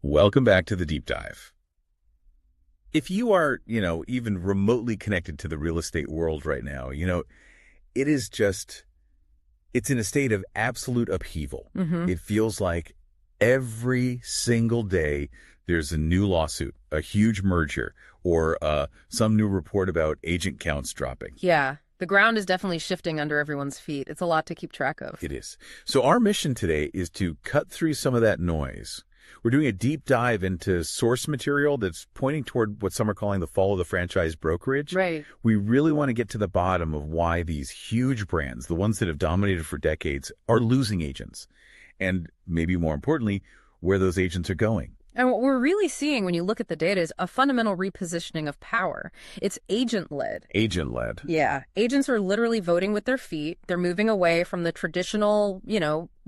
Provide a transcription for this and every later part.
Welcome back to the deep dive. If you are, even remotely connected to the real estate world right now, it is it's in a state of absolute upheaval. It feels like every single day there's a new lawsuit, a huge merger, or some new report about agent counts dropping. Yeah, the ground is definitely shifting under everyone's feet. It's a lot to keep track of. It is. So our mission today is to cut through some of that noise. We're doing a deep dive into source material that's pointing toward what some are calling the fall of the franchise brokerage. Right. We really want to get to the bottom of why these huge brands, the ones that have dominated for decades, are losing agents. And maybe more importantly, where those agents are going. And what we're really seeing when you look at the data is a fundamental repositioning of power. It's agent-led. Agent-led. Yeah. Agents are literally voting with their feet. They're moving away from the traditional,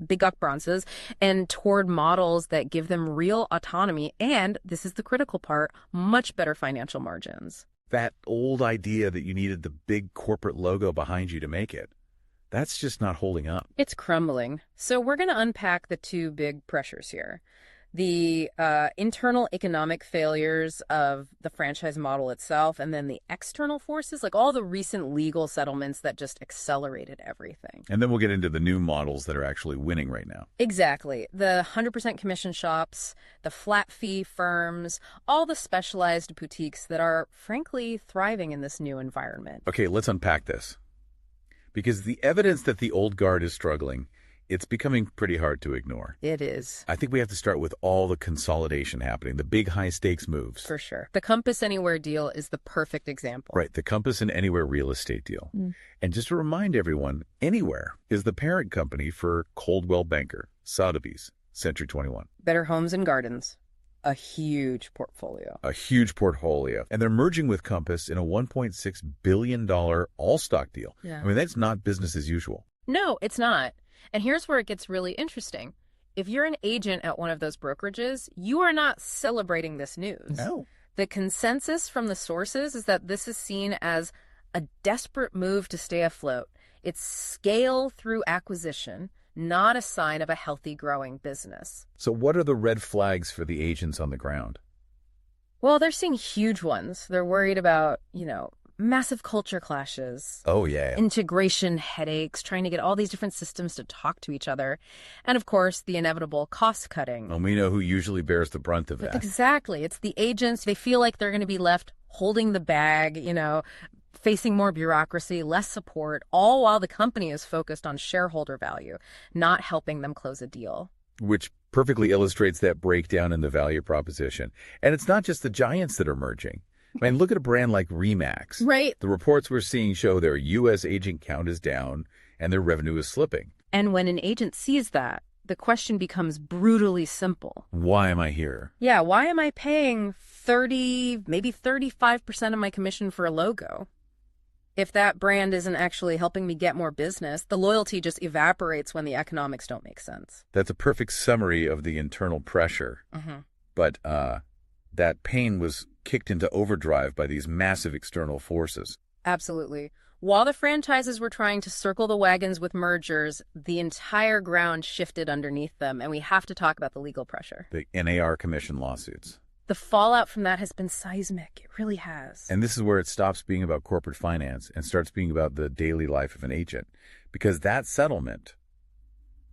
big up bronzes and toward models that give them real autonomy and, this is the critical part, much better financial margins. That old idea that you needed the big corporate logo behind you to make it, that's just not holding up. It's crumbling. So we're going to unpack the two big pressures here. The internal economic failures of the franchise model itself, and then the external forces, like all the recent legal settlements that just accelerated everything. And then we'll get into the new models that are actually winning right now. Exactly. The 100% commission shops, the flat fee firms, all the specialized boutiques that are, frankly, thriving in this new environment. Okay, let's unpack this. Because the evidence that the old guard is struggling, it's becoming pretty hard to ignore. It is. I think we have to start with all the consolidation happening, the big high-stakes moves. For sure. The Compass Anywhere deal is the perfect example. Right, the Compass and Anywhere real estate deal. And just to remind everyone, Anywhere is the parent company for Coldwell Banker, Sotheby's, Century 21. Better Homes and Gardens. A huge portfolio. A huge portfolio. And they're merging with Compass in a $1.6 billion all-stock deal. Yeah. I mean, that's not business as usual. No, it's not. And here's where it gets really interesting. If you're an agent at one of those brokerages, you are not celebrating this news. No. The consensus from the sources is that this is seen as a desperate move to stay afloat. It's scale through acquisition, not a sign of a healthy, growing business. So what are the red flags for the agents on the ground? Well, they're seeing huge ones. They're worried about, massive culture clashes. Oh, yeah. Integration headaches, trying to get all these different systems to talk to each other. And of course, the inevitable cost cutting. And we know who usually bears the brunt of that. Exactly. It's the agents. They feel like they're going to be left holding the bag, facing more bureaucracy, less support, all while the company is focused on shareholder value, not helping them close a deal. Which perfectly illustrates that breakdown in the value proposition. And it's not just the giants that are merging. I mean, look at a brand like RE/MAX. Right. The reports we're seeing show their U.S. agent count is down and their revenue is slipping. And when an agent sees that, the question becomes brutally simple. Why am I here? Yeah, why am I paying 30, maybe 35% of my commission for a logo? If that brand isn't actually helping me get more business, the loyalty just evaporates when the economics don't make sense. That's a perfect summary of the internal pressure. But that pain was kicked into overdrive by these massive external forces. Absolutely. While the franchises were trying to circle the wagons with mergers, the entire ground shifted underneath them, and we have to talk about the legal pressure. The NAR commission lawsuits. The fallout from that has been seismic. It really has. And this is where it stops being about corporate finance and starts being about the daily life of an agent. Because that settlement,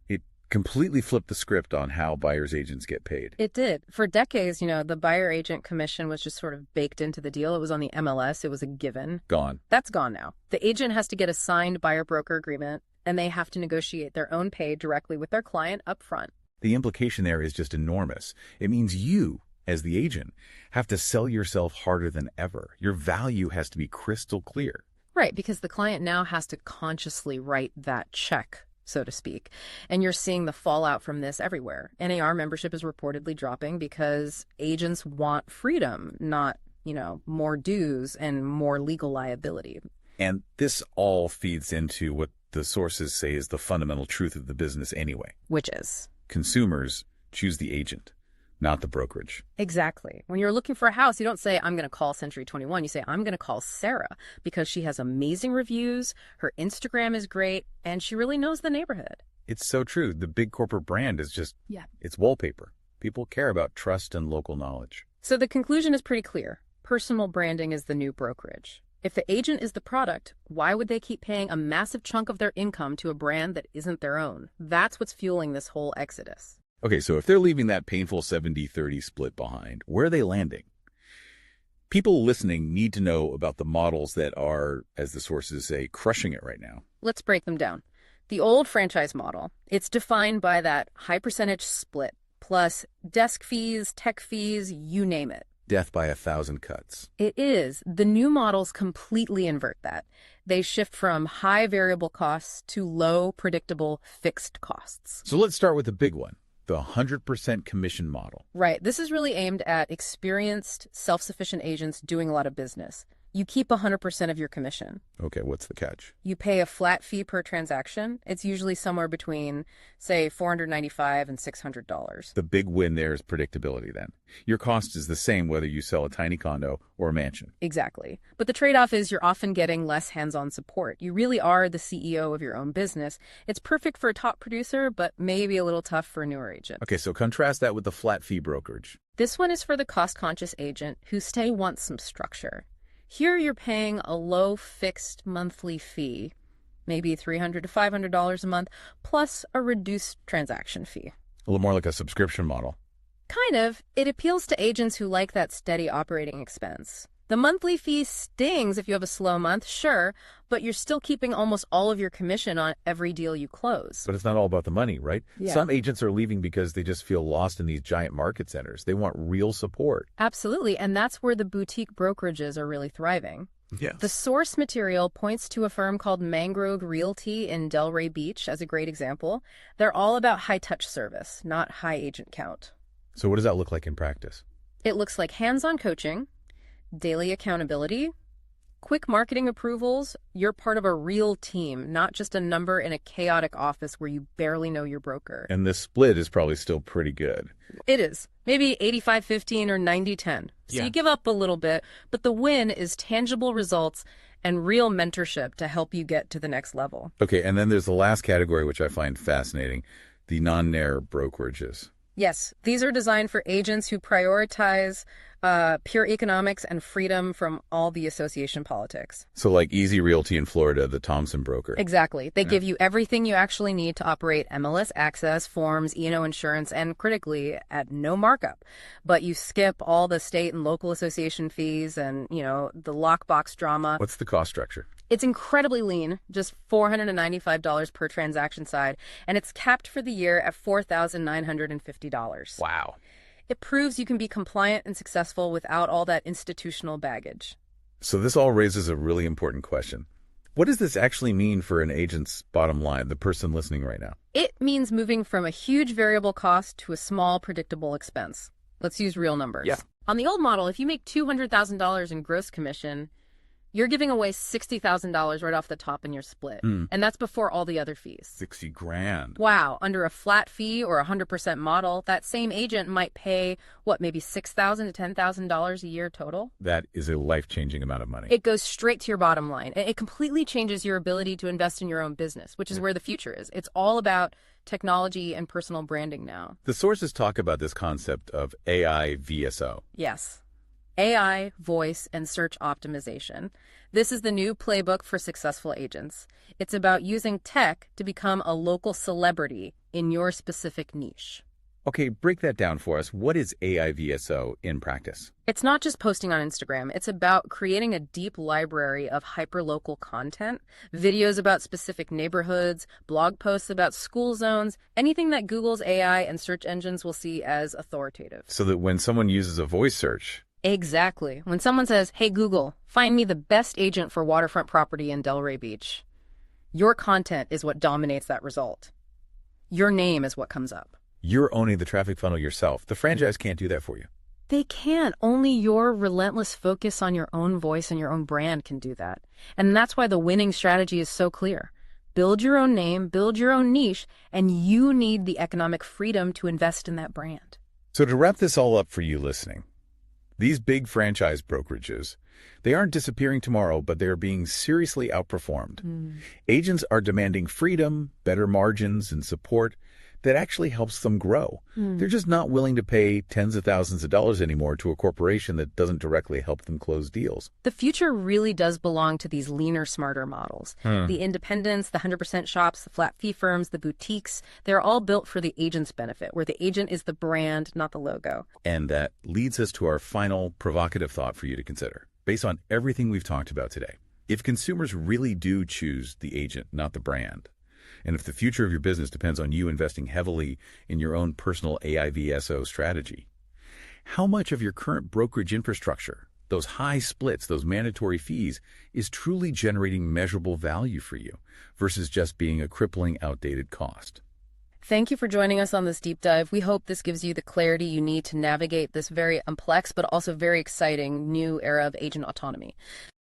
it completely flipped the script on how buyer's agents get paid. It did. For decades, the buyer agent commission was just sort of baked into the deal. It was on the MLS. It was a given. Gone. That's gone now. The agent has to get a signed buyer-broker agreement, and they have to negotiate their own pay directly with their client up front. The implication there is just enormous. It means you, as the agent, have to sell yourself harder than ever. Your value has to be crystal clear. Right, because the client now has to consciously write that check, so to speak. And you're seeing the fallout from this everywhere. NAR membership is reportedly dropping because agents want freedom, not, more dues and more legal liability. And this all feeds into what the sources say is the fundamental truth of the business anyway. Which is? Consumers choose the agent, not the brokerage. Exactly. When you're looking for a house, you don't say, I'm going to call Century 21. You say, I'm going to call Sarah because she has amazing reviews, her Instagram is great, and she really knows the neighborhood. It's so true. The big corporate brand is just, Yeah, it's wallpaper. People care about trust and local knowledge. So the conclusion is pretty clear. Personal branding is the new brokerage. If the agent is the product, why would they keep paying a massive chunk of their income to a brand that isn't their own? That's what's fueling this whole exodus. Okay, so if they're leaving that painful 70-30 split behind, where are they landing? People listening need to know about the models that are, as the sources say, crushing it right now. Let's break them down. The old franchise model, it's defined by that high percentage split, plus desk fees, tech fees, you name it. Death by 1,000 cuts. It is. The new models completely invert that. They shift from high variable costs to low, predictable, fixed costs. So let's start with the big one, the 100% commission model. Right. This is really aimed at experienced, self-sufficient agents doing a lot of business. You keep 100% of your commission. Okay, what's the catch? You pay a flat fee per transaction. It's usually somewhere between, say, $495 and $600. The big win there is predictability then. Your cost is the same whether you sell a tiny condo or a mansion. Exactly. But the trade-off is you're often getting less hands-on support. You really are the CEO of your own business. It's perfect for a top producer, but maybe a little tough for a newer agent. Okay, so contrast that with the flat fee brokerage. This one is for the cost-conscious agent who wants some structure. Here you're paying a low fixed monthly fee, maybe $300 to $500 a month, plus a reduced transaction fee. A little more like a subscription model. Kind of. It appeals to agents who like that steady operating expense. The monthly fee stings if you have a slow month, sure, but you're still keeping almost all of your commission on every deal you close. But it's not all about the money, right? Yeah. Some agents are leaving because they just feel lost in these giant market centers. They want real support. Absolutely, and that's where the boutique brokerages are really thriving. Yes. The source material points to a firm called Mangrove Realty in Delray Beach as a great example. They're all about high-touch service, not high agent count. So what does that look like in practice? It looks like hands-on coaching, daily accountability, quick marketing approvals. You're part of a real team, not just a number in a chaotic office where you barely know your broker. And this split is probably still pretty good. It is. Maybe 85-15 or 90-10. So you give up a little bit, but the win is tangible results and real mentorship to help you get to the next level. Okay, and then there's the last category, which I find fascinating, the non-NAIR brokerages. Yes, these are designed for agents who prioritize pure economics and freedom from all the association politics. So like Easy Realty in Florida, the Thompson broker. Exactly. They give you everything you actually need to operate MLS access, forms, E&O insurance, and critically, at no markup. But you skip all the state and local association fees and, the lockbox drama. What's the cost structure? It's incredibly lean, just $495 per transaction side, and it's capped for the year at $4,950. Wow. It proves you can be compliant and successful without all that institutional baggage. So this all raises a really important question. What does this actually mean for an agent's bottom line, the person listening right now? It means moving from a huge variable cost to a small, predictable expense. Let's use real numbers. Yeah. On the old model, if you make $200,000 in gross commission, you're giving away $60,000 right off the top in your split. And that's before all the other fees. 60 grand. Wow. Under a flat fee or 100% model, that same agent might pay, maybe $6,000 to $10,000 a year total? That is a life-changing amount of money. It goes straight to your bottom line. It completely changes your ability to invest in your own business, which is where the future is. It's all about technology and personal branding now. The sources talk about this concept of AI VSO. Yes. AI, voice, and search optimization. This is the new playbook for successful agents. It's about using tech to become a local celebrity in your specific niche. Okay, break that down for us. What is AI VSO in practice? It's not just posting on Instagram. It's about creating a deep library of hyperlocal content, videos about specific neighborhoods, blog posts about school zones, anything that Google's AI and search engines will see as authoritative. So that when someone uses a voice search, Exactly. When someone says, "Hey Google, find me the best agent for waterfront property in Delray Beach," your content is what dominates that result. Your name is what comes up. you're owning the traffic funnel yourself. The franchise can't do that for you. They can't. Only your relentless focus on your own voice and your own brand can do that. And that's why the winning strategy is so clear. Build your own name, build your own niche, and you need the economic freedom to invest in that brand. So to wrap this all up for you listening, these big franchise brokerages, they aren't disappearing tomorrow, but they're being seriously outperformed. Agents are demanding freedom, better margins, and support. that actually helps them grow. They're just not willing to pay tens of thousands of dollars anymore to a corporation that doesn't directly help them close deals. The future really does belong to these leaner, smarter models. The independents, the 100% shops, the flat fee firms, the boutiques, they're all built for the agent's benefit, where the agent is the brand, not the logo. And that leads us to our final provocative thought for you to consider. Based on everything we've talked about today, if consumers really do choose the agent, not the brand, and if the future of your business depends on you investing heavily in your own personal AIVSO strategy, how much of your current brokerage infrastructure, those high splits, those mandatory fees, is truly generating measurable value for you versus just being a crippling, outdated cost? Thank you for joining us on this deep dive. We hope this gives you the clarity you need to navigate this very complex but also very exciting new era of agent autonomy.